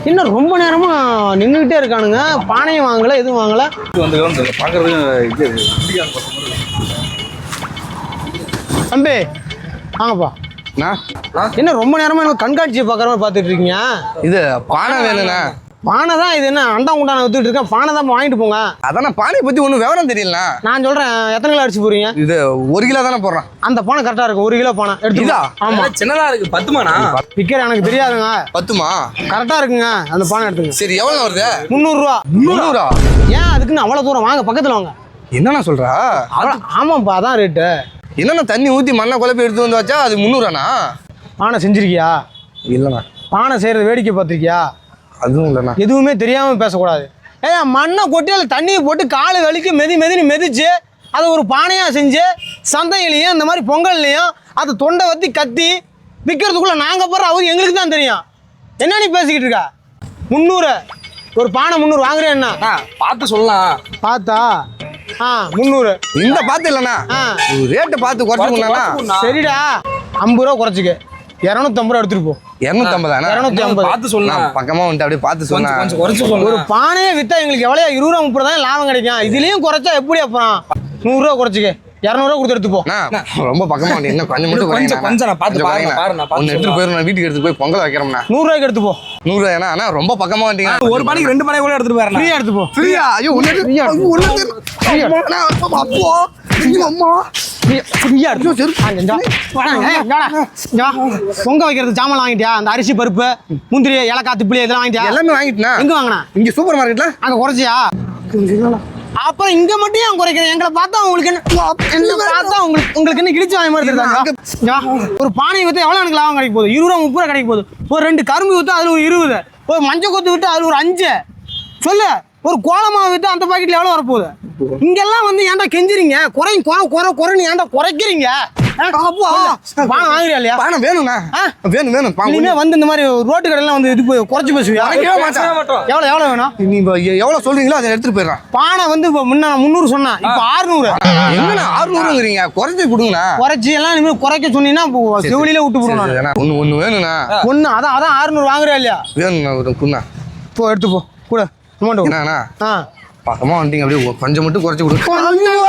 இன்னும் ரொம்ப நேரமா நின்றுகிட்டே இருக்கானுங்க. பானையும் வாங்கல, எதுவும் வாங்கல. தம்பி வாங்கப்பா. என்ன ரொம்ப நேரமா எனக்கு கண்காட்சியை பார்க்குற மாதிரி பார்த்துட்டு இருக்கீங்க? இது பானை வேணுண்ணா. பானை தான். இது என்ன அண்டா உண்டான வித்துட்டு இருக்கேன். பானை தான் வாங்கிட்டு போங்க. அதான பானை பத்தி ஒன்றும் விவரம் தெரியல. நான் சொல்றேன், எத்தனை கிலோ அடிச்சு போறீங்க? இது 1 கிலோ தானே போடுறேன். அந்த பானை கரெக்டா இருக்கு. 1 கிலோ பானை எடுத்துதா? ஆமா, சின்னதா இருக்கு. 10மாண்ணா விற்கிற எனக்கு தெரியாதுங்க. 10மா? கரெக்டா இருக்குங்க. அந்த பானை எடுத்துங்க. சரி, எவ்வளோ வருது? 300 ரூபா. 300? ஏன் அதுக்குன்னு அவ்வளவு தூரம் வாங்க, பக்கத்துல வாங்க. என்னண்ணா சொல்றா? ஆமாப்பா, அதான் ரேட்டு. என்னண்ணா தண்ணி ஊற்றி மண்ணை குழப்பி எடுத்து வந்து வச்சா அது 300ஆண்ணா? பானை செஞ்சிருக்கியா? இல்லைண்ணா. பானை செய்யறது வேடிக்கை பார்த்திருக்கியா? அதுவும் இல்லைண்ணா. எதுவுமே தெரியாம பேசக்கூடாது. மண்ணை கொட்டி அதில் தண்ணியை போட்டு காலு வலிக்கு மெதின்னு மிதிச்சு அதை ஒரு பானையாக செஞ்சு சந்தையிலையும் இந்த மாதிரி பொங்கல்லையும் அதை தொண்டை வத்தி கத்தி விற்கிறதுக்குள்ள நாங்கள் போகிற அவரு எங்களுக்கு தான் தெரியும். என்ன நீ பேசிக்கிட்டு இருக்கா? 300 ஒரு பானை 300 வாங்குறேன். என்ன பார்த்து சொல்லலாம். பார்த்தா 300 இந்த பார்த்து இல்லைண்ணா, ரேட்டை பார்த்து குறைச்சிக்கணும்ண்ணா. சரிடா, 50 ரூபா குறைச்சிக்க. 250 ரூபா எடுத்துட்டு போ. 250? 250 பார்த்து சொல்லலாம். பக்கமா வந்துட்டு அப்படியே பார்த்து சொன்னா. கொஞ்சம் குறைச்சு சொல்லலாம். ஒரு பானையை வித்தா எங்களுக்கு எவ்வளோ? 20 ரூபா 30 தான் லாபம் கிடைக்கும். இதுலயும் குறைச்சா எப்படி? அப்புறம் 100 ரூபா குறைச்சிக்க. 200 ரூபா கொடுத்து எடுத்து போ. ரொம்ப பக்கமா வந்து என்ன கொஞ்சம் மட்டும் கொஞ்சம் நான் பார்த்து பாருங்க. ஒன்று எடுத்துட்டு போயிடும். வீட்டுக்கு எடுத்து போய் பொங்கல் வைக்கிறோம்ண்ணா. 100 ரூபாய்க்கு எடுத்து போ. 100 ரூபாய்னா? அண்ணா ரொம்ப பக்கமா வந்துட்டீங்க. ஒரு பானைக்கு 2 பானை கூட எடுத்துட்டு போயிடலாம். ஃப்ரீயா எடுத்து போ. ஃப்ரீயா? ஐயோ, பொங்க வைக்கிறது சாமான் வாங்கிட்டியா? அந்த அரிசி பருப்பு முந்திரி ஏலக்காய் திப்பிலி இதெல்லாம் வாங்கிட்டியா? எல்லாமே வாங்கிட்டேன். எங்க வாங்கினா? இங்க சூப்பர் மார்க்கெட்ல. அங்க குறைச்சியா? அப்புறம் இங்க மட்டும் ஏன் குறைக்கிறேன்? எங்களை பார்த்தா உங்களுக்கு என்ன பார்த்தா உங்களுக்கு என்ன கிழிச்சு வாங்கி மாதிரி இருந்தாங்க? ஒரு பானை வித்து எவ்வளவு எனக்கு லாபம் கிடைக்க போகுது? 20 ரூபா 30 ரூபா கிடைக்க போகுது. ஒரு 2 கரும்பு வித்து அதுல ஒரு 20, ஒரு மஞ்சள் கொத்து விட்டு அதுல ஒரு 5. சொல்லு, ஒரு கோலமாவை வித்து அந்த பாக்கெட்ல எவ்வளவு வரப்போகுது? இங்கெல்லாம் வந்து ஏன்டா கெஞ்சுறீங்க? குறைன்னு ஏன்டா குறைக்கிறீங்க? பானை வாங்குறியா இல்லையா? பானை வேணும்ண்ணா. வேணும். இனிமே வந்து இந்த மாதிரி ரோட்டு கடையெல்லாம் வந்து இது குறைச்சு பேசுவியா? எவ்வளவு வேணும்? நீ எவ்வளவு சொல்றீங்களோ அதை எடுத்துட்டு போயிடலாம். பானை வந்து இப்போ முன்ன 300 சொன்னா, இப்போ 600. என்னண்ணா 600ங்கிறீங்க? குறைச்சி கொடுங்கண்ணா. குறைச்சி எல்லாம் இனிமேல் குறைக்க சொன்னீங்கன்னா செவிலியில விட்டு போடணும். ஒண்ணு வேணும்ண்ணா. ஒண்ணு அதான் 600 வாங்குறியா இல்லையா? வேணும்ண்ணா. ஒரு குண்ணா போ, எடுத்து போ. கூட என்னண்ணா பக்கமா வந்துட்டீங்க. அப்படியே கொஞ்சம் மட்டும் குறைச்சி கொடுங்க. கொஞ்சம்